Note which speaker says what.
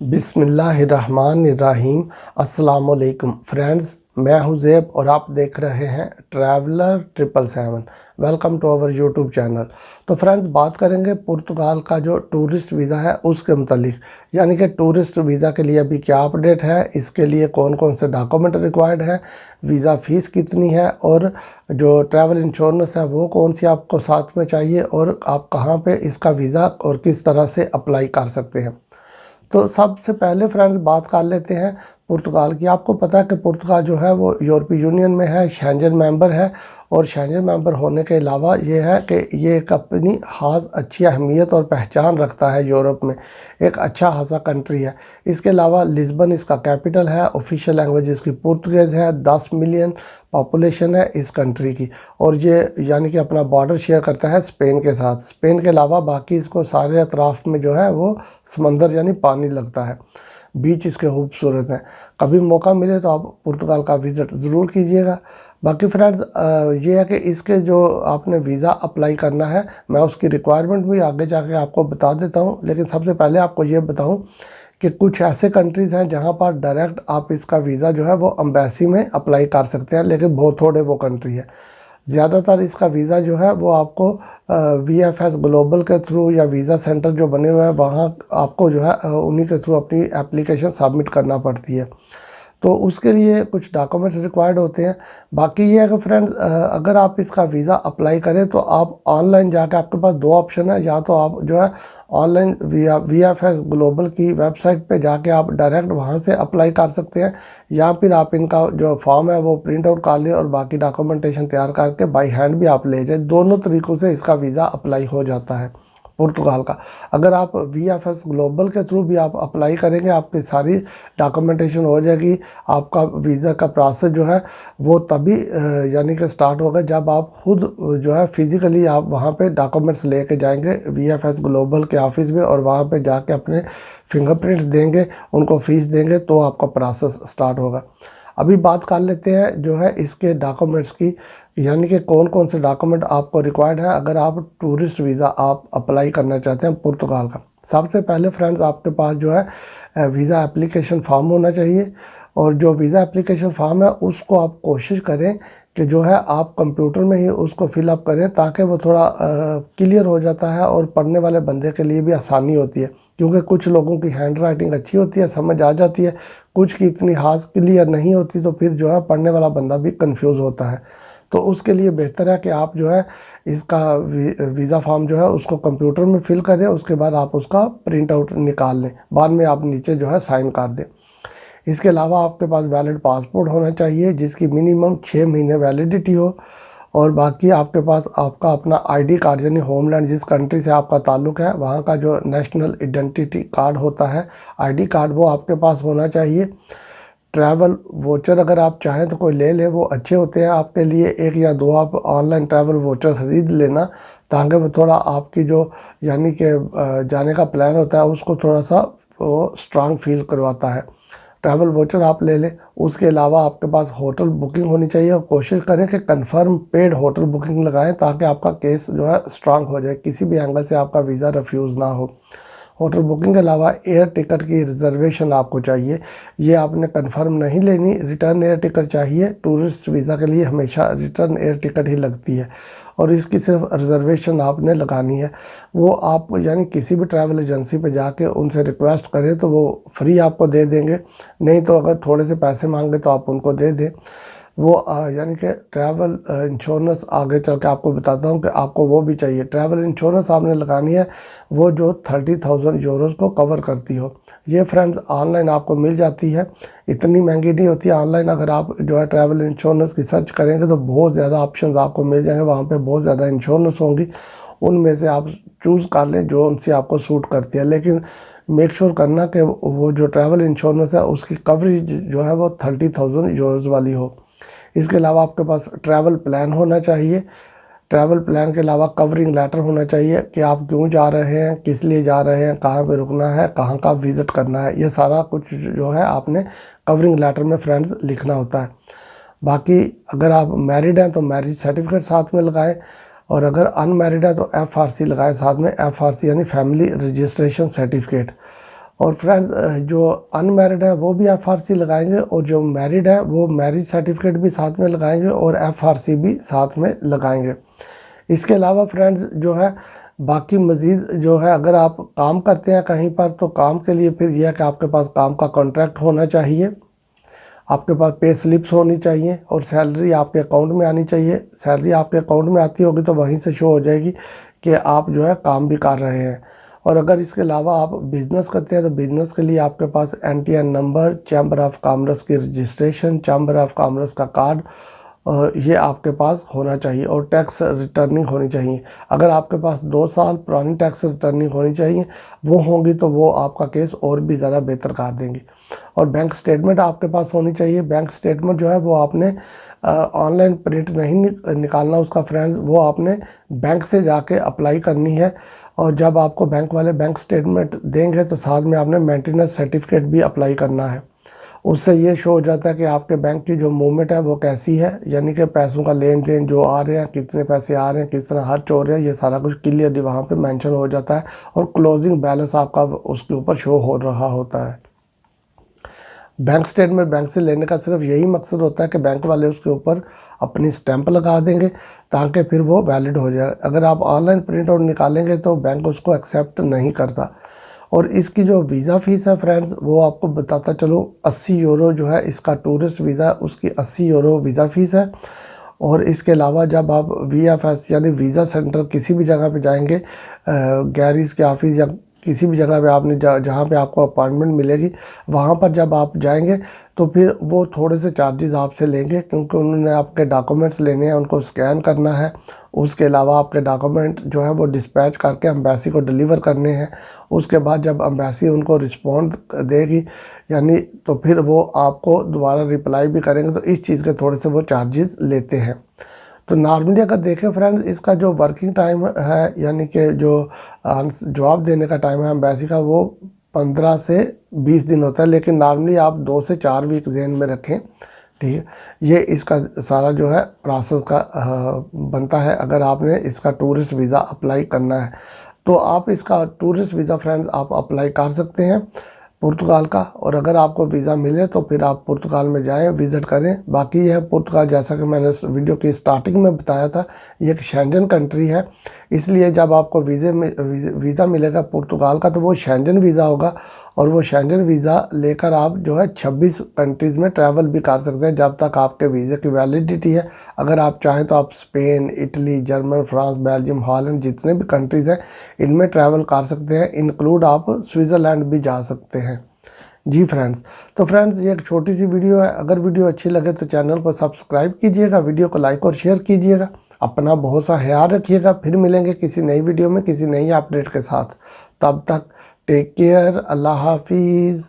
Speaker 1: बिस्मिल्लाहिर्रहमानिर्रहीम। अस्सलामुअलैकुम फ्रेंड्स, मैं हूं ज़ैब और आप देख रहे हैं traveller 777। Welcome to our YouTube channel. तो फ्रेंड्स, बात करेंगे पुर्तगाल का जो टूरिस्ट वीज़ा है उसके मतलब, यानी कि टूरिस्ट वीज़ा के लिए अभी क्या अपडेट है, इसके लिए कौन कौन से डॉक्यूमेंट रिक्वायर्ड है, वीज़ा फ़ीस कितनी है और जो ट्रैवल इंश्योरेंस है वो कौन सी आपको साथ में चाहिए और आप कहाँ पे इसका वीज़ा और किस तरह से अप्लाई कर सकते हैं। तो सबसे पहले फ्रेंड्स बात कर लेते हैं पुर्तगाल की। आपको पता है कि पुर्तगाल जो है वो यूरोपीय यूनियन में है, शेंजन मेंबर है। और शेंजन मेंबर होने के अलावा ये है कि ये एक अपनी ख़ास अच्छी अहमियत और पहचान रखता है यूरोप में, एक अच्छा खासा कंट्री है। इसके अलावा लिस्बन इसका कैपिटल है, ऑफिशियल लैंग्वेज इसकी पुर्तगीज़ है, 10 मिलियन पॉपुलेशन है इस कंट्री की। और ये यानी कि अपना बॉर्डर शेयर करता है स्पेन के साथ। स्पेन के अलावा बाकी इसको सारे अतराफ़ में जो है वो समंदर यानी पानी लगता है। बीच इसके खूबसूरत हैं। कभी मौका मिले तो आप पुर्तगाल का विज़िट ज़रूर कीजिएगा। बाकी फ्रेंड्स ये है कि इसके जो आपने वीज़ा अप्लाई करना है, मैं उसकी रिक्वायरमेंट भी आगे जाके आपको बता देता हूँ। लेकिन सबसे पहले आपको ये बताऊँ कि कुछ ऐसे कंट्रीज़ हैं जहाँ पर डायरेक्ट आप इसका वीज़ा जो है वो एम्बेसी में अप्लाई कर सकते हैं, लेकिन बहुत थोड़े वो कंट्री है। ज़्यादातर इसका वीज़ा जो है वो आपको VFS ग्लोबल के थ्रू या वीज़ा सेंटर जो बने हुए हैं वहाँ आपको जो है उन्हीं के थ्रू अपनी एप्लीकेशन सबमिट करना पड़ती है। तो उसके लिए कुछ डॉक्यूमेंट्स रिक्वायर्ड होते हैं। बाकी ये है कि फ्रेंड्स अगर आप इसका वीज़ा अप्लाई करें तो आप ऑनलाइन जाकर, आपके पास दो ऑप्शन है, या तो आप जो है ऑनलाइन VFS ग्लोबल की वेबसाइट पे जाके आप डायरेक्ट वहाँ से अप्लाई कर सकते हैं, या फिर आप इनका जो फॉर्म है वो प्रिंट आउट कर लें और बाकी डॉक्यूमेंटेशन तैयार करके बाई हैंड भी आप ले जाएं। दोनों तरीक़ों से इसका वीज़ा अप्लाई हो जाता है पुर्तगाल का। अगर आप VFS ग्लोबल के थ्रू भी आप अप्लाई करेंगे, आपकी सारी डॉक्यूमेंटेशन हो जाएगी। आपका वीज़ा का प्रोसेस जो है वो तभी यानी कि स्टार्ट होगा जब आप खुद जो है फिज़िकली आप वहाँ पे डॉक्यूमेंट्स लेके जाएंगे VFS ग्लोबल के ऑफिस में, और वहाँ पे जाके अपने फिंगरप्रिंट्स देंगे, उनको फ़ीस देंगे, तो आपका प्रोसेस स्टार्ट होगा। अभी बात कर लेते हैं जो है इसके डॉक्यूमेंट्स की, यानी कि कौन कौन से डॉक्यूमेंट आपको रिक्वायर्ड है अगर आप टूरिस्ट वीज़ा आप अप्लाई करना चाहते हैं पुर्तगाल का। सबसे पहले फ्रेंड्स आपके पास जो है वीज़ा एप्लीकेशन फॉर्म होना चाहिए। और जो वीज़ा एप्लीकेशन फॉर्म है उसको आप कोशिश करें कि जो है आप कंप्यूटर में ही उसको फिलअप करें, ताकि वो थोड़ा क्लियर हो जाता है और पढ़ने वाले बंदे के लिए भी आसानी होती है। क्योंकि कुछ लोगों की हैंड राइटिंग अच्छी होती है, समझ आ जाती है, कुछ की इतनी खास क्लियर नहीं होती, तो फिर जो है पढ़ने वाला बंदा भी कंफ्यूज होता है। तो उसके लिए बेहतर है कि आप जो है इसका वीज़ा फॉर्म जो है उसको कंप्यूटर में फिल करें, उसके बाद आप उसका प्रिंट आउट निकाल लें, बाद में आप नीचे जो है साइन कर दें। इसके अलावा आपके पास वैलिड पासपोर्ट होना चाहिए जिसकी मिनिमम 6 महीने वैलिडिटी हो। और बाकी आपके पास आपका अपना ID कार्ड, यानी होमलैंड जिस कंट्री से आपका ताल्लुक़ है वहाँ का जो नेशनल आइडेंटिटी कार्ड होता है, ID कार्ड, वो आपके पास होना चाहिए। ट्रैवल वोचर अगर आप चाहें तो कोई ले ले, वो अच्छे होते हैं आपके लिए। एक या दो आप ऑनलाइन ट्रैवल वोचर ख़रीद लेना, ताकि वो थोड़ा आपकी जो यानी कि जाने का प्लान होता है उसको थोड़ा सा वो स्ट्रांग फील करवाता है। ट्रैवल वोचर आप ले लें। उसके अलावा आपके पास होटल बुकिंग होनी चाहिए, और कोशिश करें कि कंफर्म पेड होटल बुकिंग लगाएं, ताकि आपका केस जो है स्ट्रांग हो जाए, किसी भी एंगल से आपका वीज़ा रिफ्यूज़ ना हो। होटल बुकिंग के अलावा एयर टिकट की रिजर्वेशन आपको चाहिए, ये आपने कंफर्म नहीं लेनी। रिटर्न एयर टिकट चाहिए, टूरिस्ट वीज़ा के लिए हमेशा रिटर्न एयर टिकट ही लगती है, और इसकी सिर्फ रिजर्वेशन आपने लगानी है। वो आप यानी किसी भी ट्रैवल एजेंसी पे जाके उनसे रिक्वेस्ट करें तो वो फ्री आपको दे देंगे, नहीं तो अगर थोड़े से पैसे मांगे तो आप उनको दे दें। वो यानी कि ट्रैवल इंश्योरेंस आगे चल के आपको बताता हूँ कि आपको वो भी चाहिए। ट्रैवल इंश्योरेंस आपने लगानी है वो जो 30,000 यूरोज़ को कवर करती हो। ये फ्रेंड्स ऑनलाइन आपको मिल जाती है, इतनी महंगी नहीं होती। ऑनलाइन अगर आप जो है ट्रैवल इंश्योरेंस की सर्च करेंगे तो बहुत ज़्यादा ऑप्शंस आपको मिल जाएंगे, वहाँ पे बहुत ज़्यादा इंश्योरेंस होंगी, उनमें से आप चूज़ कर लें जो उनसे आपको सूट करती है। लेकिन मेक श्योर करना कि वो जो ट्रैवल इंश्योरेंस है उसकी कवरेज जो है वो 30,000 यूरोज़ वाली हो। इसके अलावा आपके पास ट्रैवल प्लान होना चाहिए। ट्रैवल प्लान के अलावा कवरिंग लेटर होना चाहिए कि आप क्यों जा रहे हैं, किस लिए जा रहे हैं, कहाँ पे रुकना है, कहाँ का विज़िट करना है, ये सारा कुछ जो है आपने कवरिंग लेटर में फ्रेंड्स लिखना होता है। बाकी अगर आप मैरिड हैं तो मैरिज सर्टिफिकेट साथ में लगाएं, और अगर अनमैरिड है तो FRC लगाएं साथ में। FRC यानी फैमिली रजिस्ट्रेशन सर्टिफिकेट। और फ्रेंड्स जो अनमैरिड है वो भी FRC लगाएंगे, और जो मैरिड है वो मैरिज सर्टिफिकेट भी साथ में लगाएंगे और FRC भी साथ में लगाएंगे। इसके अलावा फ्रेंड्स जो है बाकी मज़ीद जो है, अगर आप काम करते हैं कहीं पर तो काम के लिए फिर यह है कि आपके पास काम का कॉन्ट्रैक्ट होना चाहिए, आपके पास पे स्लिप्स होनी चाहिए और सैलरी आपके अकाउंट में आनी चाहिए। सैलरी आपके अकाउंट में आती होगी तो वहीं से शो हो जाएगी कि आप जो है काम भी कर रहे हैं। और अगर इसके अलावा आप बिज़नेस करते हैं तो बिज़नेस के लिए आपके पास NTN number, chamber of commerce की रजिस्ट्रेशन, चैम्बर ऑफ कॉमर्स का कार्ड, ये आपके पास होना चाहिए, और टैक्स रिटर्निंग होनी चाहिए। अगर आपके पास 2 साल पुरानी टैक्स रिटर्निंग होनी चाहिए, वो होंगी तो वो आपका केस और भी ज़्यादा बेहतर कर देंगी। और बैंक स्टेटमेंट आपके पास होनी चाहिए। बैंक स्टेटमेंट जो है वो आपने ऑनलाइन प्रिंट नहीं निकालना उसका फ्रेंड्स, वो आपने बैंक से जाके अप्लाई करनी है। और जब आपको बैंक वाले बैंक स्टेटमेंट देंगे तो साथ में आपने मेंटेनेंस सर्टिफिकेट भी अप्लाई करना है। उससे ये शो हो जाता है कि आपके बैंक की जो मूवमेंट है वो कैसी है, यानी कि पैसों का लेन देन जो आ रहे हैं, कितने पैसे आ रहे हैं, किस तरह खर्च हो रहे हैं, ये सारा कुछ क्लियरली वहाँ पे मेंशन हो जाता है। और क्लोजिंग बैलेंस आपका उसके ऊपर शो हो रहा होता है। बैंक स्टेटमेंट बैंक से लेने का सिर्फ यही मकसद होता है कि बैंक वाले उसके ऊपर अपनी स्टैंप लगा देंगे ताकि फिर वो वैलिड हो जाए। अगर आप ऑनलाइन प्रिंट आउट निकालेंगे तो बैंक उसको एक्सेप्ट नहीं करता। और इसकी जो वीज़ा फ़ीस है फ्रेंड्स, वो आपको बताता चलो, 80 यूरो जो है इसका टूरिस्ट वीज़ा, उसकी 80 यूरो वीज़ा फ़ीस है। और इसके अलावा जब आप VFS यानी वीज़ा सेंटर किसी भी जगह पे जाएंगे, गैरीज के ऑफिस या किसी भी जगह पे आपने जहाँ पे आपको अपॉइंटमेंट मिलेगी, वहाँ पर जब आप जाएंगे तो फिर वो थोड़े से चार्जेस आपसे लेंगे, क्योंकि उन्होंने आपके डॉक्यूमेंट्स लेने हैं, उनको स्कैन करना है। उसके अलावा आपके डॉक्यूमेंट जो है वो डिस्पैच करके एम्बेसी को डिलीवर करने हैं। उसके बाद जब एम्बेसी उनको रिस्पॉन्ड देगी यानी, तो फिर वो आपको दोबारा रिप्लाई भी करेंगे, तो इस चीज़ के थोड़े से वो चार्जेस लेते हैं। तो नॉर्मली अगर देखें फ्रेंड्स, इसका जो वर्किंग टाइम है यानी कि जो जवाब देने का टाइम है एम्बेसी का, वो 15 से 20 दिन होता है, लेकिन नॉर्मली आप 2 से 4 वीक ज़हन में रखें, ठीक है। ये इसका सारा जो है प्रोसेस का बनता है। अगर आपने इसका टूरिस्ट वीज़ा अप्लाई करना है तो आप इसका टूरिस्ट वीज़ा फ्रेंड्स आप अप्लाई कर सकते हैं पुर्तगाल का। और अगर आपको वीज़ा मिले तो फिर आप पुर्तगाल में जाएं, विज़िट करें। बाकी यह पुर्तगाल, जैसा कि मैंने इस वीडियो की स्टार्टिंग में बताया था, ये एक शेंजन कंट्री है, इसलिए जब आपको वीज़ा मिलेगा पुर्तगाल का तो वो शेंजन वीज़ा होगा। और वो शेंजन वीज़ा लेकर आप जो है 26 कंट्रीज़ में ट्रैवल भी कर सकते हैं जब तक आपके वीज़े की वैलिडिटी है। अगर आप चाहें तो आप Spain, Italy, German, France, Belgium, Holland, जितने भी कंट्रीज़ हैं इनमें ट्रैवल कर सकते हैं। इंक्लूड आप स्विट्ज़रलैंड भी जा सकते हैं। जी फ्रेंड्स, तो फ्रेंड्स ये एक छोटी सी वीडियो है। अगर वीडियो अच्छी लगे तो चैनल को सब्सक्राइब कीजिएगा, वीडियो को लाइक और शेयर कीजिएगा। अपना बहुत सा ख्याल रखिएगा। फिर मिलेंगे किसी नई वीडियो में किसी नई अपडेट के साथ। तब तक टेक केयर, अल्लाह हाफिज़।